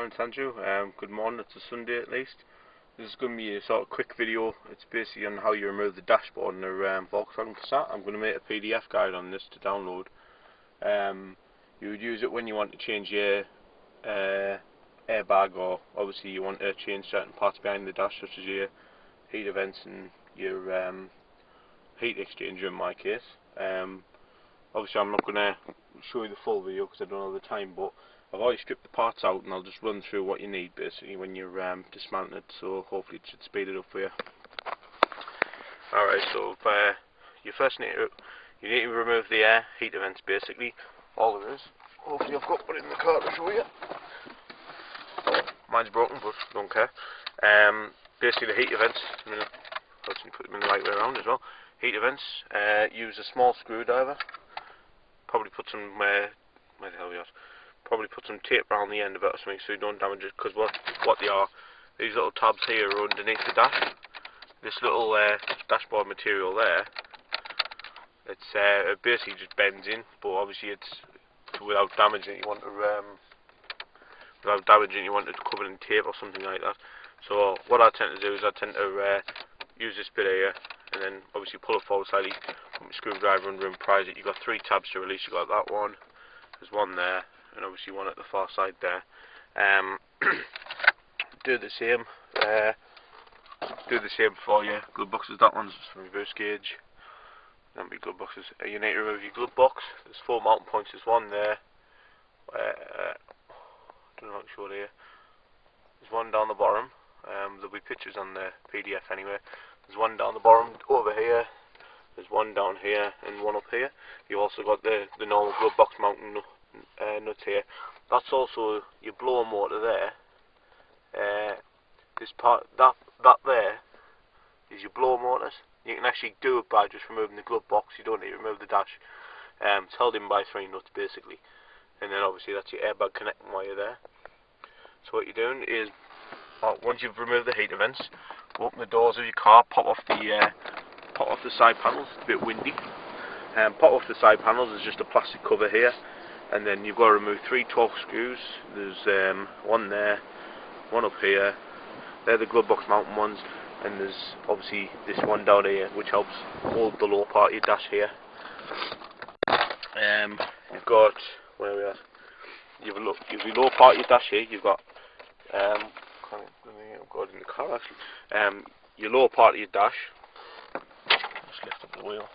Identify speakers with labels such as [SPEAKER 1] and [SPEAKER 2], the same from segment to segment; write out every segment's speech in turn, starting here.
[SPEAKER 1] it's Andrew. Good morning, it's a Sunday at least. This is going to be a sort of quick video. It's basically on how you remove the dashboard in a Volkswagen Passat. I'm going to make a PDF guide on this to download. You would use it when you want to change your airbag, or obviously you want to change certain parts behind the dash, such as your heater vents and your heat exchanger in my case. Obviously I'm not going to show you the full video because I don't have the time, but I've already stripped the parts out and I'll just run through what you need basically when you're dismantling it, so hopefully it should speed it up for you. Alright, so you first need to remove the heater vents basically. All it is. Hopefully I've got one in the car to show you. Mine's broken, but don't care. Basically the heater vents, put them in the right way around as well. Heater vents, use a small screwdriver. Probably put some where the hell are we at? Probably put some tape around the end of it or something so you don't damage it, because what they are, these little tabs here are underneath the dash. This little dashboard material there, it basically just bends in, but obviously it's without damaging it. You want to cover it in tape or something like that. So what I tend to do is I tend to use this bit here, and then obviously pull it forward slightly, put my screwdriver under and prise it. You've got 3 tabs to release. You've got that one, there's one there, and obviously one at the far side there. Do the same for your glove boxes. That one's from reverse gauge. That'll be glove boxes. You need to remove your glove box. There's 4 mounting points. There's one there. I don't know how to show it here. There's one down the bottom. There'll be pictures on the PDF anyway. There's one down the bottom over here. There's one down here and one up here. You also got the normal glove box mounting nuts here. That's also your blower motor there. This part, that there is your blower motors. You can actually do it by just removing the glove box. You don't need to remove the dash. It's held in by 3 nuts basically, and then obviously that's your airbag connecting wire there. So what you're doing is, once you've removed the heater vents, open the doors of your car, pop off the side panels. It's a bit windy. Pop off the side panels. There's just a plastic cover here, and then you've got to remove 3 torque screws. There's one there, one up here. They're the glove box mounting ones, and there's obviously this one down here which helps hold the lower part of your dash here. You've got, where are we at? You've your lower part of your dash here. You've got I've got it in the car actually. Your lower part of your dash. Just lift up the wheel.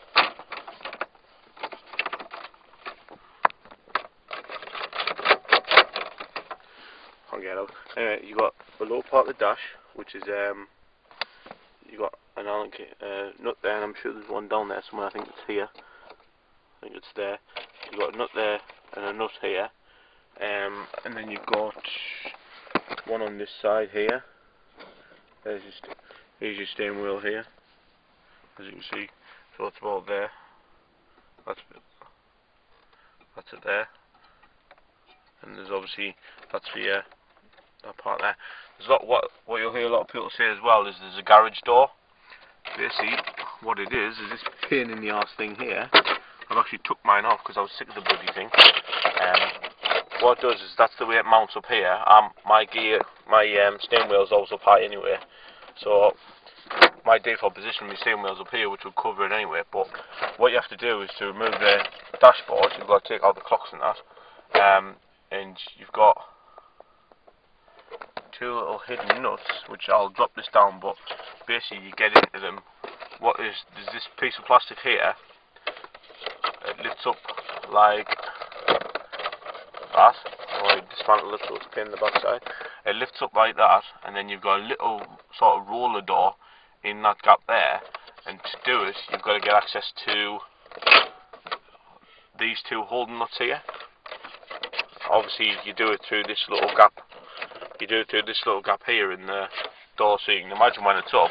[SPEAKER 1] Can't get out. Anyway, you got the lower part of the dash, which is you got an Allen nut there, and I'm sure there's one down there somewhere. I think it's here. I think it's there. You got a nut there and a nut here, and then you've got one on this side here. Here's your steering wheel here, as you can see. So it's about there. That's it there. And there's obviously, that's for your that part there. There's a lot, what you'll hear a lot of people say as well is there's a garage door. Basically, what it is this pain in the arse thing here. I've actually took mine off because I was sick of the bloody thing. What it does is that's the way it mounts up here. My steering wheel's always up high anyway, so my default position, my steering wheel's up here, which will cover it anyway. But what you have to do is to remove the dashboard. You've got to take out the clocks and that, and you've got 2 little hidden nuts, which I'll drop this down. But basically, you get into them. There's this piece of plastic here. It lifts up like that. I dismantle it so it's in the back side. It lifts up like that, and then you've got a little sort of roller door in that gap there. And to do it, you've got to get access to these 2 holding nuts here. Obviously, you do it through this little gap. You do it through this little gap here in the door, so you can imagine when it's up,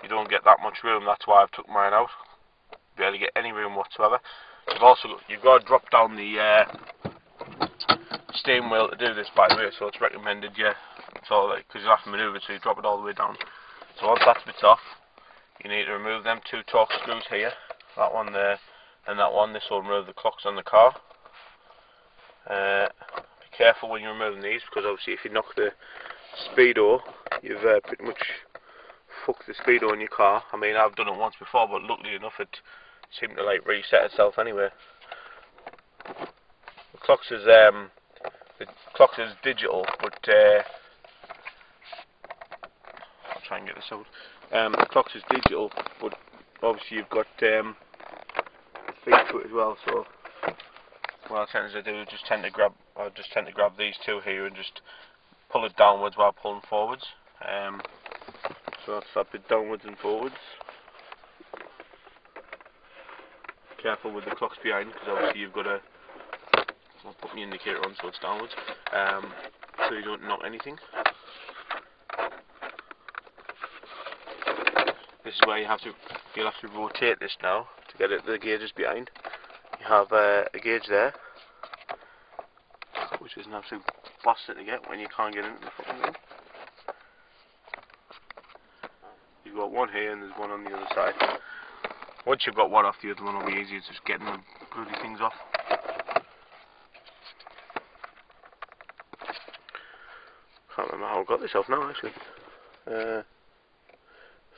[SPEAKER 1] you don't get that much room. That's why I've took mine out. Barely get any room whatsoever. You've got to drop down the steering wheel to do this, by the way. So it's recommended, because you have to manoeuvre it, so you drop it all the way down. So once that bit's off, you need to remove them 2 torque screws here. That one there, and that one. This will remove the clocks on the car. careful when you're removing these, because obviously if you knock the speedo, you've pretty much fucked the speedo in your car. I mean, I've done it once before, but luckily enough it seemed to like reset itself anyway. The clocks is digital, but I'll try and get this out. The clocks is digital, but obviously you've got feet to it as well. So what I tend to do is just tend to grab these two here and just pull it downwards while pulling forwards. So that's that bit downwards and forwards. Careful with the clocks behind, because obviously you've got to. I'll put my indicator on so it's downwards, so you don't knock anything. This is where you'll have to rotate this now to get the gauges behind. You have a gauge there, which is an absolute bastard to get when you can't get into the fucking thing. You've got one here and there's one on the other side. Once you've got one off, the other one will be easy. It's just getting the bloody things off. Can't remember how I got this off now, actually.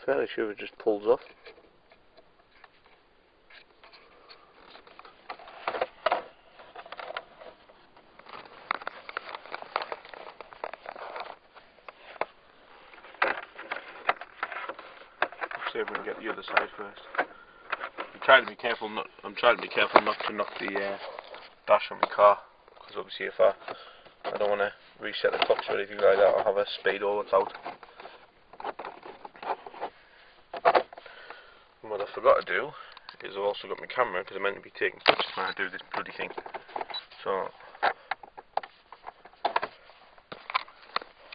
[SPEAKER 1] Fairly sure it just pulls off. See if we can get the other side first. I'm trying to be careful not to knock the dash on my car, because obviously if I don't want to reset the clocks or anything like that, I'll have a speedo that's out. And what I forgot to do is I've also got my camera, because I'm meant to be taking pictures when I do this bloody thing. So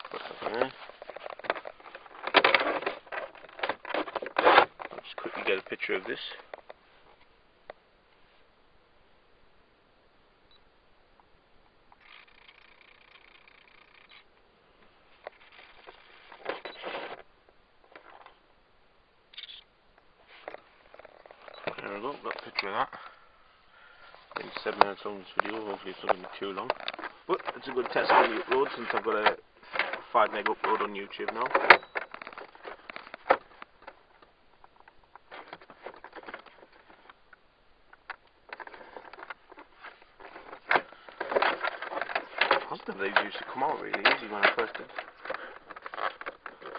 [SPEAKER 1] put that in there. I'll just quickly get a picture of this. There we go, got a picture of that. I think 7 minutes long this video, hopefully it's not going to be too long. But it's a good test on the upload, since I've got a 5 meg upload on YouTube now. Positive these used to come out really easy when I first did.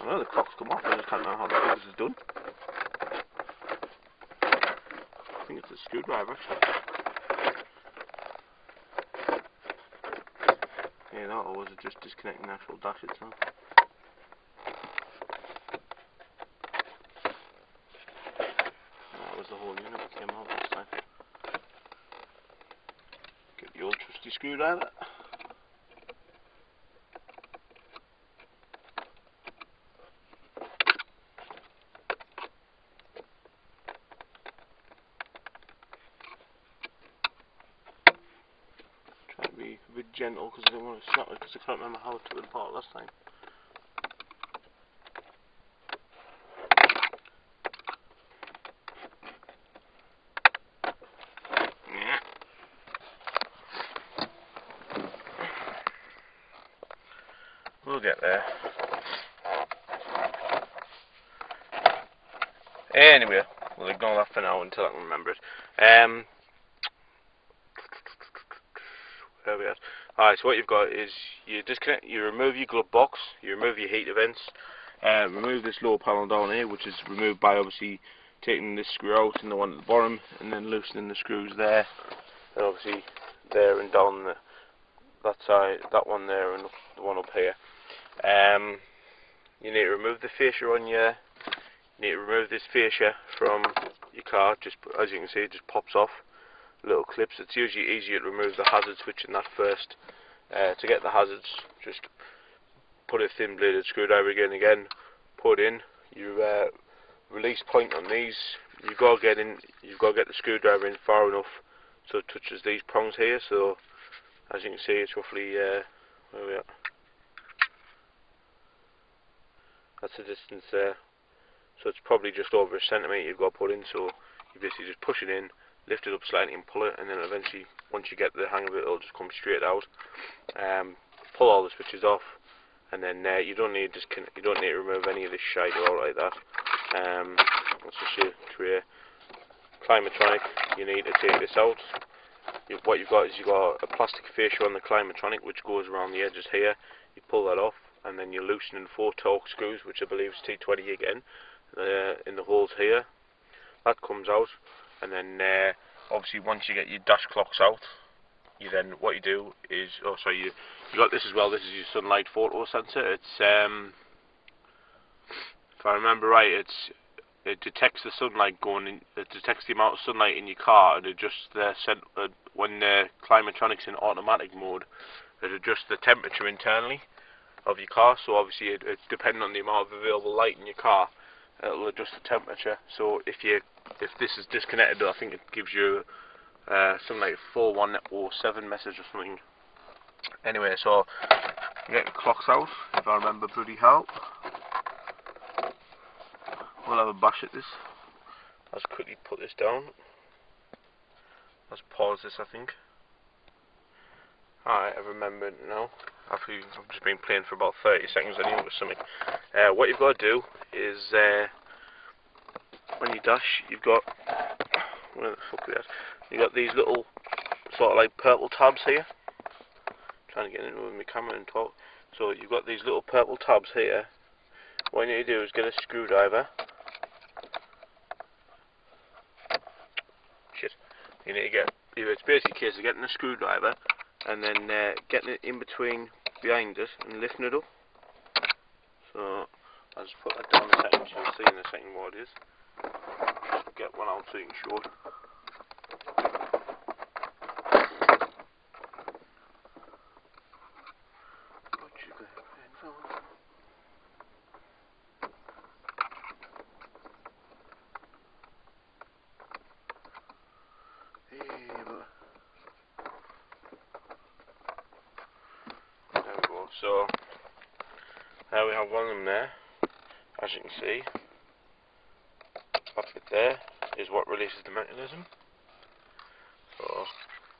[SPEAKER 1] I know the clocks come off, I just can't know how the this is done. I think it's a screwdriver actually. Yeah, that, or was it just disconnecting the actual dash itself? That was the whole unit that came out last time. Get the old trusty screwdriver. Be a bit gentle because I don't want to snap it, because I can't remember how I took it apart last time. Yeah. We'll get there. Anyway, we'll ignore that for now until I can remember it. There we are. Alright, so what you've got is you disconnect, you remove your glove box, you remove your heater vents, remove this lower panel down here, which is removed by obviously taking this screw out and the one at the bottom, and then loosening the screws there, and obviously there and down that side, that one there and the one up here. You need to remove the fascia on your, you need to remove this fascia from your car. Just as you can see, it just pops off. Little clips. It's usually easier to remove the hazard switch in that first. To get the hazards, just put a thin bladed screwdriver again, put in. You release point on these. You've got to get the screwdriver in far enough so it touches these prongs here. So as you can see, it's roughly where we are. That's the distance there. So it's probably just over a centimetre you've got to put in. So you basically just push it in, lift it up slightly and pull it, and then eventually once you get the hang of it, it'll just come straight out. Pull all the switches off, and then you don't need to remove any of this shite or all like that. That's just your tray. Climatronic, you need to take this out. What you've got is a plastic fascia on the Climatronic which goes around the edges here. You pull that off, and then you're loosening 4 torque screws, which I believe is T20 again, in the holes here. That comes out, and then obviously once you get your dash clocks out, what you do is, you got this as well. This is your sunlight photo sensor. It's if I remember right, it detects the sunlight going in. It detects the amount of sunlight in your car, and adjusts when the Climatronic's in automatic mode, it adjusts the temperature internally of your car. So obviously it's depending on the amount of available light in your car, it'll adjust the temperature. So if this is disconnected, I think it gives you something like 4107 message or something. Anyway, so you get the clocks out, if I remember bloody how. We'll have a bash at this. Let's quickly put this down. Let's pause this, I think. Alright, I remember it now. I've just been playing for about 30 seconds anyway with something. What you've got to do is, when you dash, you've got, where the fuck is that? You've got these little, sort of like purple tabs here. Trying to get into my camera and talk. So you've got these little purple tabs here. What you need to do is get a screwdriver. Shit. You need to get, it's basically a case of getting a screwdriver and then getting it in between behind it and lifting it up. So I'll just put that down a second, you'll see in a second what it is. Just get one out so you can show it. So there we have one of them there. As you can see, that bit there is what releases the mechanism. So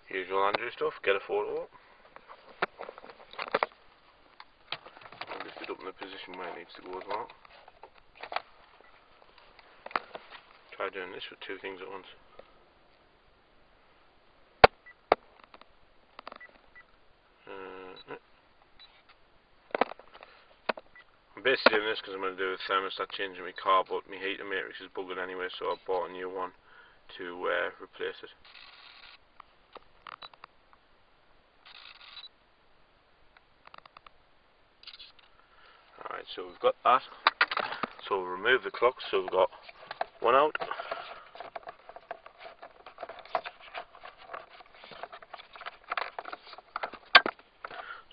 [SPEAKER 1] usual Andrew stuff, get a photo up. And lift it up in the position where it needs to go as well. Try doing this with 2 things at once. I'm basically doing this because I'm going to do a thermostat change in my car, but my heater matrix is bugging anyway, so I bought a new one to replace it. Alright, so we've got that. So we'll remove the clocks, so we've got one out.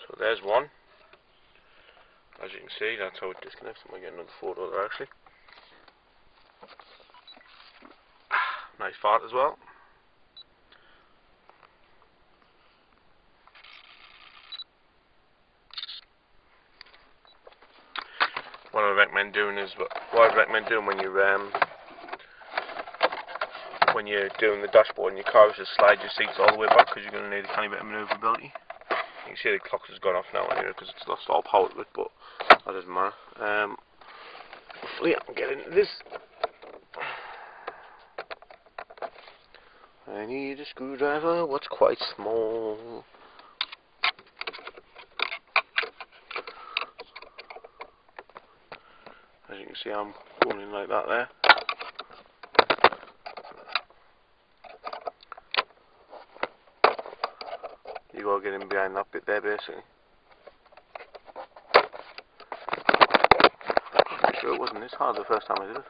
[SPEAKER 1] So there's one. As you can see, that's how it disconnects. I might get another photo there actually. Nice fart as well. What I recommend doing is when you're doing the dashboard in your car, is just slide your seats all the way back, because you're going to need a tiny bit of manoeuvrability. You can see the clock has gone off now anyway because it's lost all power to it, but that doesn't matter. Hopefully I can get into this. I need a screwdriver, what's quite small. As you can see, I'm going in like that there. You gotta get in behind that bit there basically. I'm sure it wasn't this hard the first time I did it.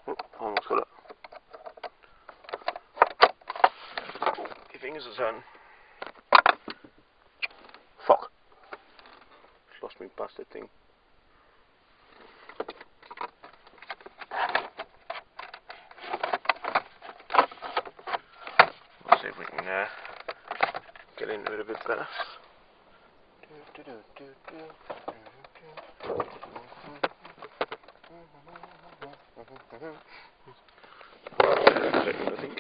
[SPEAKER 1] Oh, almost got it. Oh, your fingers are turning. Fuck. Just lost my bastard thing. See if we can get into it a bit better. I think.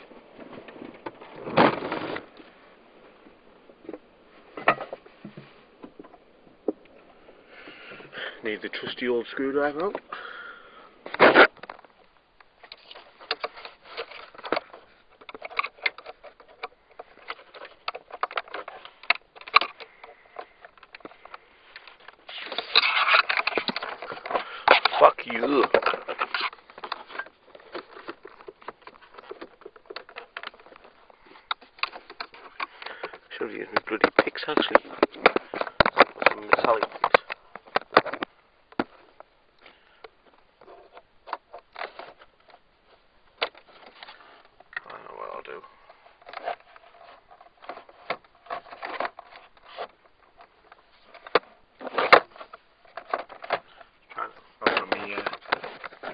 [SPEAKER 1] Need the trusty old screwdriver out. Fuck you. Should have used my bloody picks actually. Some metallic picks. I know what I'll do.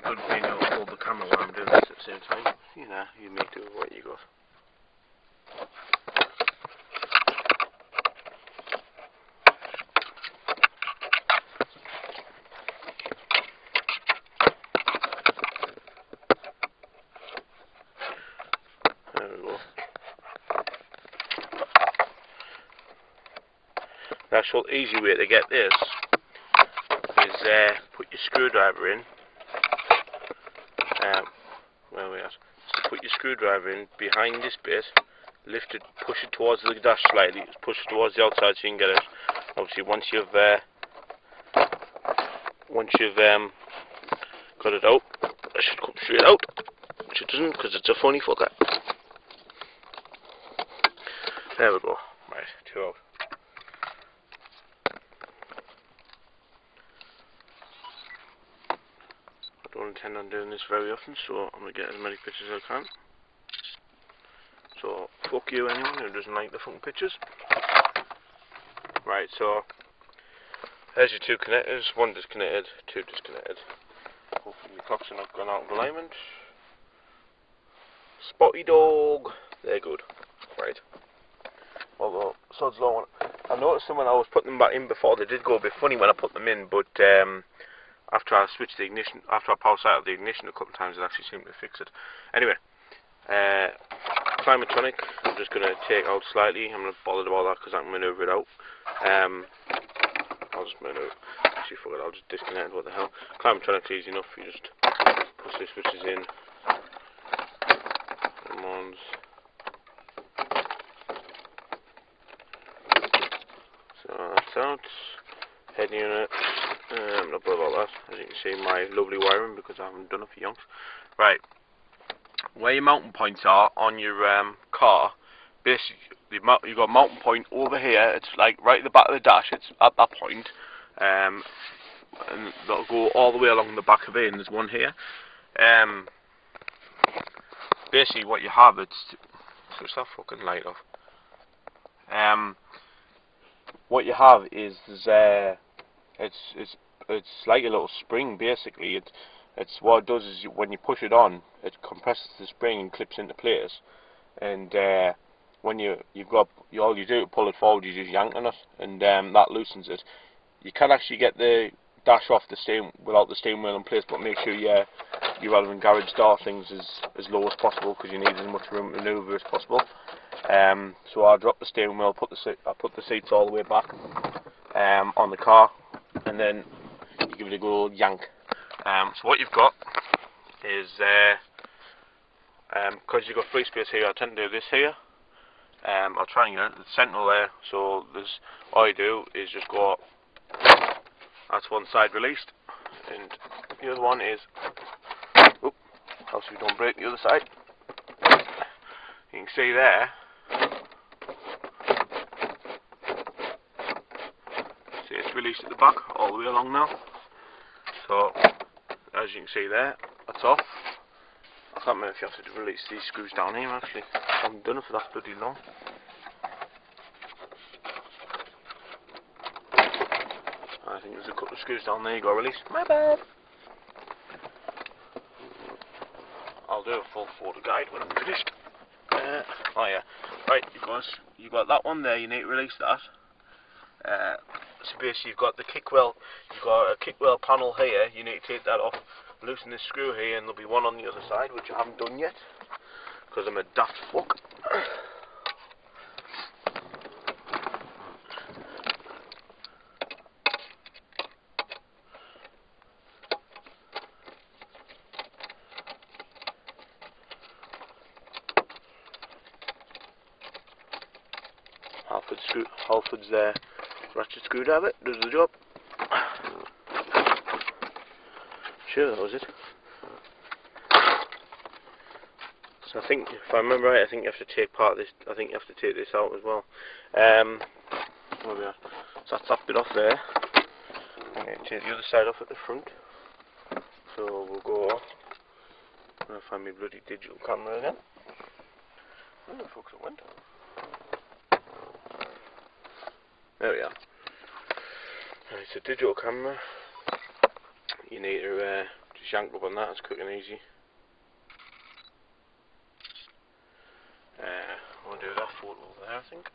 [SPEAKER 1] Good being able to hold the camera while I'm doing this at the same time. You know, you make do with what you got. There we go. The actual easy way to get this is put your screwdriver in. Where are we at? So put your screwdriver in behind this bit, lift it, push it towards the dash slightly, push it towards the outside so you can get it. Obviously, once you've got it out, it should come straight out, which it doesn't because it's a funny fucker. There we go. Right, 2 out. I don't intend on doing this very often, so I'm going to get as many pictures as I can. So, fuck you anyone who doesn't like the fucking pictures. Right, so, there's your 2 connectors, 1 disconnected, 2 disconnected. Hopefully the cocks are not gone out of alignment. Spotty dog, they're good. Right. Although, sod's law, I noticed them when I was putting them back in before, they did go a bit funny when I put them in, but after I switched the ignition, after I pulsed out of the ignition a couple of times, it actually seemed to fix it. Anyway, climatronic, I'm just going to take out slightly. I'm not bothered about that because I can manoeuvre it out. I'll just manoeuvre. Actually, fuck it, I'll just disconnect it. What the hell? Climatronic's easy enough. You just push the switches in. Come on. So that's out. Head unit. I'm not bothered about that. As you can see, my lovely wiring because I haven't done it for yonks. Right. Where your mounting points are on your car, basically you've got a mounting point over here. It's like right at the back of the dash. It's at that point, and that'll go all the way along the back of it. And there's one here. Basically, what you have, it's switch that fucking light off. What you have is it's like a little spring basically. It's what it does is when you push it on, it compresses the spring and clips into place. And when all you do to pull it forward, you just yank on it, and that loosens it. You can actually get the dash off the steering without the steering wheel in place, but make sure your relevant garage door things as low as possible because you need as much room to manoeuvre as possible. So I'll drop the steering wheel, I put the seats all the way back on the car, and then you give it a good old yank. So what you've got is, because you've got free space here, I tend to do this here. I'll try and get the central there. So all you do is just go. That's one side released, and the other one is. Oop, so we don't break the other side. You can see there. See, it's released at the back all the way along now. So, as you can see there, that's off. I can't remember if you have to release these screws down here actually. I haven't done it for that bloody long. I think there's a couple of screws down there you got to release. My bad. I'll do a full photo guide when I'm finished. Oh yeah, right, you've got that one there, you need to release that. So basically you've got the kick wheel, you've got a kick wheel panel here, you need to take that off. loosen this screw here, and there'll be one on the other side, which I haven't done yet, because I'm a daft fuck. Halford's ratchet screwdriver does the job. Sure, that was it. So I think, if I remember right, I think you have to take part of this. I think you have to take this out as well. There we are. So that's that bit off there. I'm going to take the other side off at the front. So we'll go. I'm going to find my bloody digital camera again. Where the fuck's it went? There we are. It's a digital camera. You need to just yank up on that, it's quick and easy. I'll do that photo over there, I think.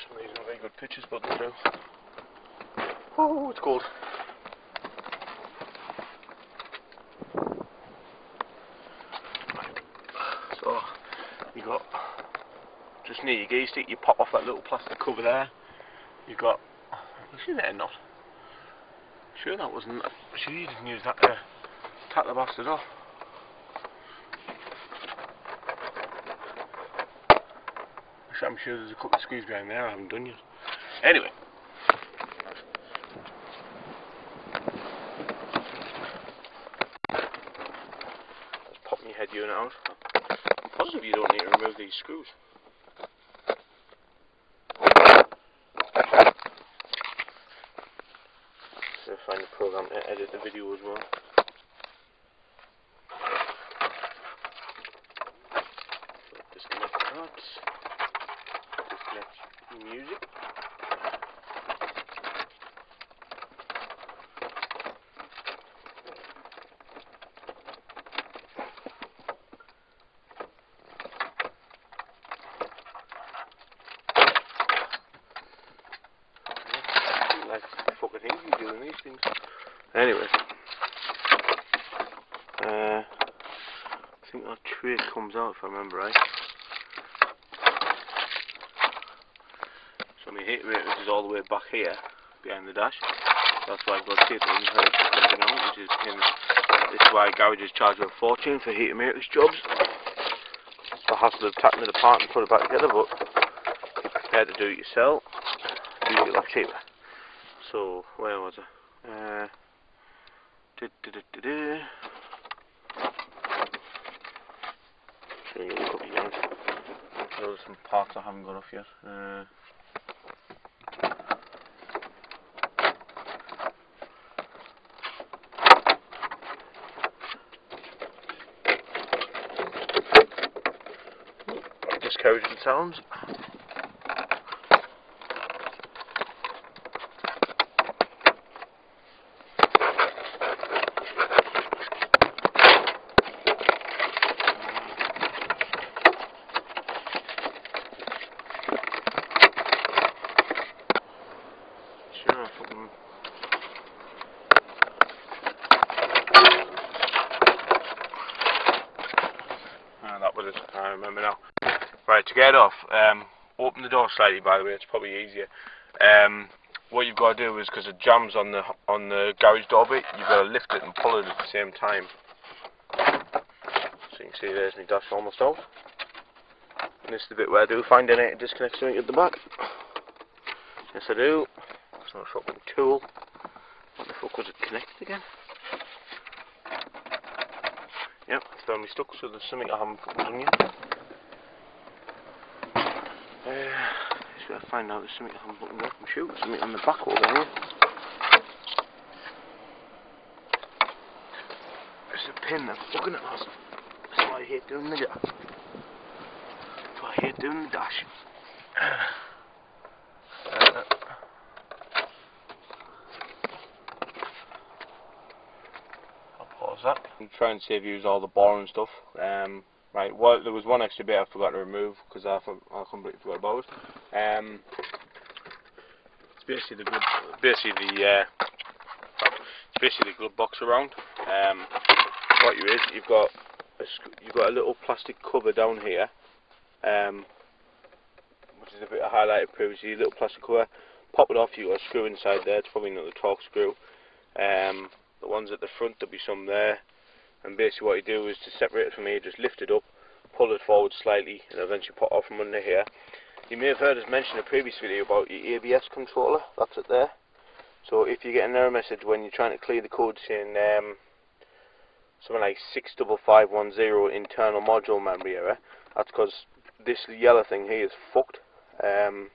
[SPEAKER 1] Some of these are very good pictures, but they do. Oh, it's cold. So, you got just near your gear stick, you pop off that little plastic cover there. You've got, was she there or not? Sure that wasn't, sure you didn't use that to tap the bastard off. I'm sure there's a couple of screws behind there I haven't done yet. Anyway. Let's pop my head unit out. I'm positive you don't need to remove these screws. So find a program to edit the video as well. Disconnect that. Disconnect music. Like fucking things you doing these things. Anyway, I think that tray comes out if I remember right. So my heat rate is all the way back here behind the dash. That's why I've got to take the inside something out, which is this is why garages charge a fortune for heat matrix jobs. The hassle of taking it apart and put it back together, but if you're prepared to do it yourself, usually a lot cheaper. So where was I? Show you a couple of yards. Those are some parts I haven't got off yet. Discouraging sounds. That was it, I remember now. Right, to get off, open the door slightly, by the way, it's probably easier. What you've got to do is, because it jams on the garage door bit, you've got to lift it and pull it at the same time. So you can see there's my dash almost out. And this is the bit where I do find I need to disconnect something at the back. Yes I do. It's not a fucking tool. What the fuck was it connected again? Yep, it's firmly stuck, so there's something I haven't fucking done yet. Just gotta find out there's something I haven't fucking done. I'm shooting something on the back over here. It's a pin that's fucking at us. That's why I hate doing the dash. That's why I hate doing the dash. and try and save you all the boring stuff. Right, well, there was one extra bit I forgot to remove because I completely forgot about it. It's basically the glove box around. What you is, you've got a little plastic cover down here, which is a bit highlighted previously. A little plastic cover. Pop it off. You got a screw inside there. It's probably not the torque screw. The ones at the front, there'll be some there. And basically what you do is to separate it from here, just lift it up, pull it forward slightly, and eventually pop off from under here. You may have heard us mention in a previous video about your ABS controller. That's it there. So if you get an error message when you're trying to clear the code saying something like 65510 internal module memory error, that's because this yellow thing here is fucked. And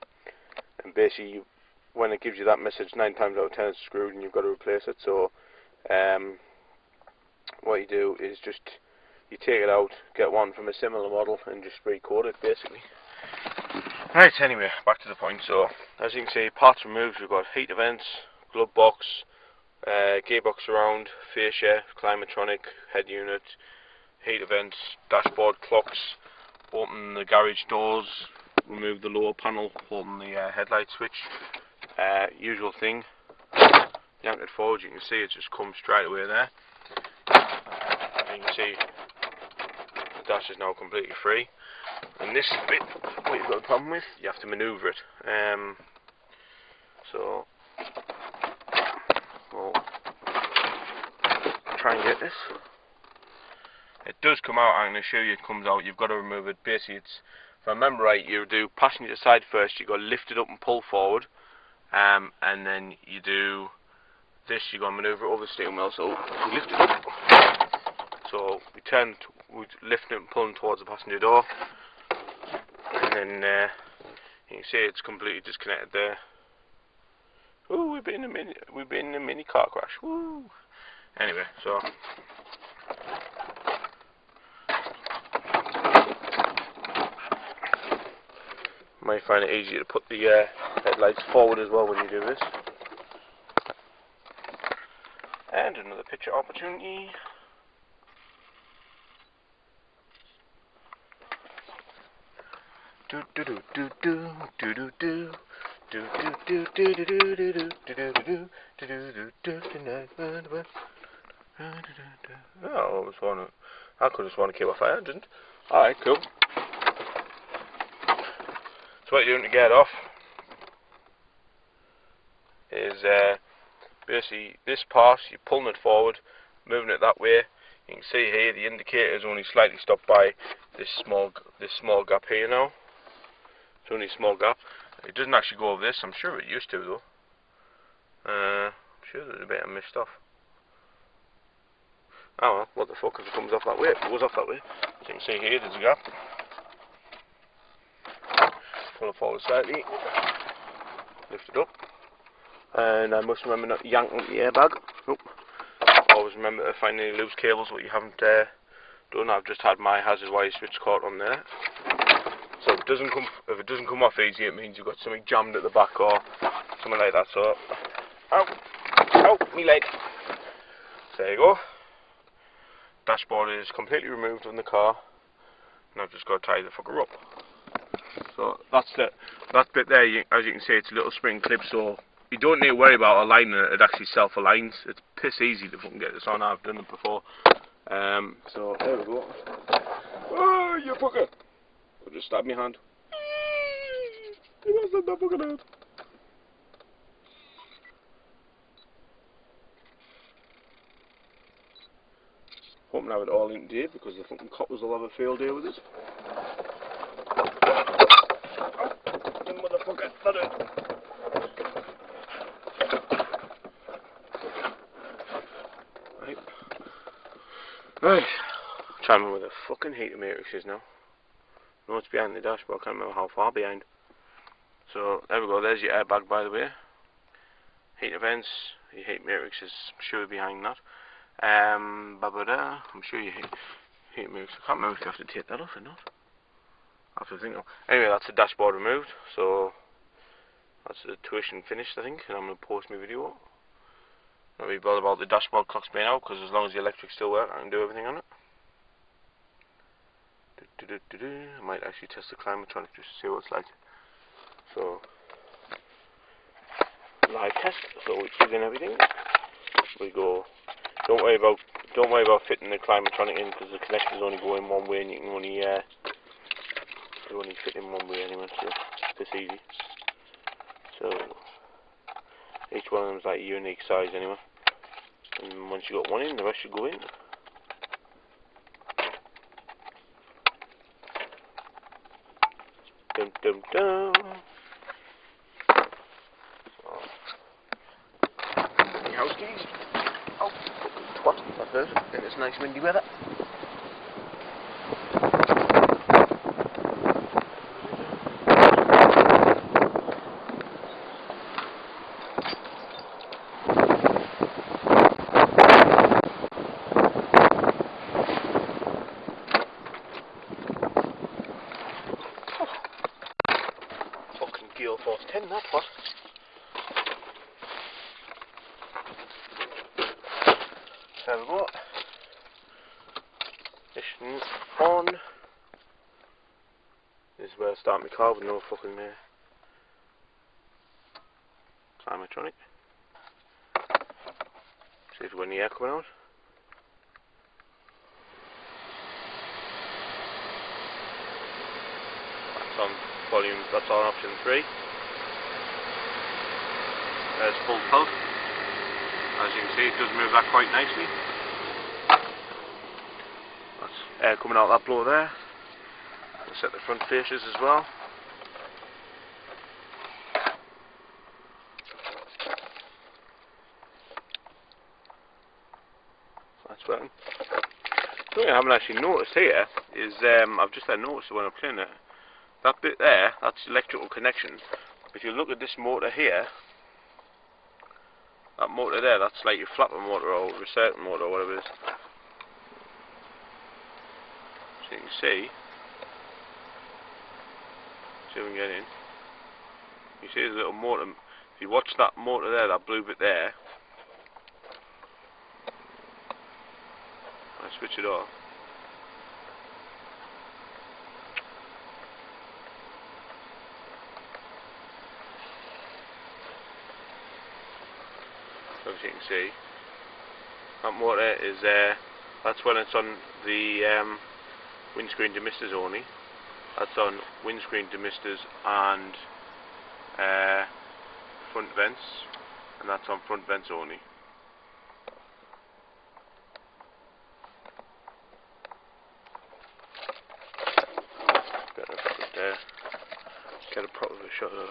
[SPEAKER 1] basically, when it gives you that message, 9 times out of 10 it's screwed and you've got to replace it. So what you do is just you take it out, get one from a similar model, and just recode it basically. Right, anyway, back to the point. So as you can see, parts removed. We've got heater vents, glove box, gearbox around, fascia, climatronic, head unit, heater vents, dashboard, clocks. Open the garage doors, remove the lower panel, holding the headlight switch. Usual thing. Yank it forward, you can see it just comes straight away there. You can see the dash is now completely free. And this is the bit what you've got a problem with, you have to manoeuvre it. So we'll try and get this. It does come out, I'm going to show you it comes out, you've got to remove it. Basically it's, if I remember right, you do passenger side first, you've got to lift it up and pull forward, and then you do this, you've got to manoeuvre it over the steering wheel, so we lift it up, so we lift it and pulling towards the passenger door, and then you can see it's completely disconnected there. Ooh, we've been in a mini car crash. Woo! Anyway, so might find it easier to put the headlights forward as well when you do this. And another picture opportunity. Do do do do do do do do. Oh, I could just want to keep off fire, didn't? Alright, cool. So what you're doing to get off is basically this part, you're pulling it forward, moving it that way. You can see here the indicator is only slightly stopped by this small gap here now. It's only a small gap. It doesn't actually go over this. I'm sure it used to though. I'm sure there's a bit I missed off. Oh well, what the fuck if it comes off that way? It goes off that way. As you can see here, there's a gap. Pull it forward slightly. Lift it up. And I must remember not to yank on the airbag. Nope. Always remember to find any loose cables what you haven't done. I've just had my hazard wire switch caught on there. So if it doesn't come off easy, it means you've got something jammed at the back or something like that. So, ow, me leg. There you go. Dashboard is completely removed from the car, and I've just got to tie the fucker up. So that bit there, as you can see, it's a little spring clip, so you don't need to worry about aligning it. It actually self-aligns. It's piss easy to fucking get this on. I've done it before. So there we go. Oh, you fucker! I just stabbed my hand. It wasn't that fucking hand. Hoping I have it all in today because the fucking coppers will have a field day with it. Oh, you motherfucker, not it. Right. Trying to remember where the fucking heater matrix is now. No, it's behind the dashboard. I can't remember how far behind. So there we go. There's your airbag, by the way. Heater vents. Your heat matrix is sure behind that. I'm sure your heat matrix. I can't remember if you have to take that off or not. I have to think. Anyway, that's the dashboard removed. So that's the tuition finished, I think, and I'm gonna post my video up. Not really bothered about the dashboard clocks being out, because as long as the electric still works, I can do everything on it. I might actually test the climatronic just to see what it's like. So, live test. So we plug in everything. We go. Don't worry about fitting the climatronic in, because the connectors only go in one way, and you can only fit in one way anyway. So it's this easy. So each one of them is like a unique size anyway. And once you got one in, the rest should go in. Dum dum dum. Any house keys? Oh, fucking twat! That hurt. And it's nice windy weather. Fucking Gale Force 10, that's what. There we go. Ignition on. This is where I start my car with no fucking climatronic. See if we've got any air coming out. That's on volume, that's on option 3. There's full tilt. As you can see, it does move that quite nicely. That's air coming out that blower there. We'll set the front fascias as well. That's working. Something I haven't actually noticed here is I've just had noticed when I'm playing it. That bit there, that's electrical connection. If you look at this motor here, that motor there, that's like your flapper motor or research motor or whatever it is. So you can see if we can get in. You see the little motor. If you watch that motor there, that blue bit there, I switch it off. So as you can see, that motor is that's when it's on the windscreen demisters only. That's on windscreen demisters and front vents, and that's on front vents only. Get a proper shot of it.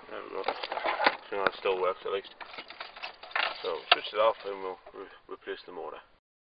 [SPEAKER 1] There we go. So that still works at least. So switch it off and we'll replace the motor.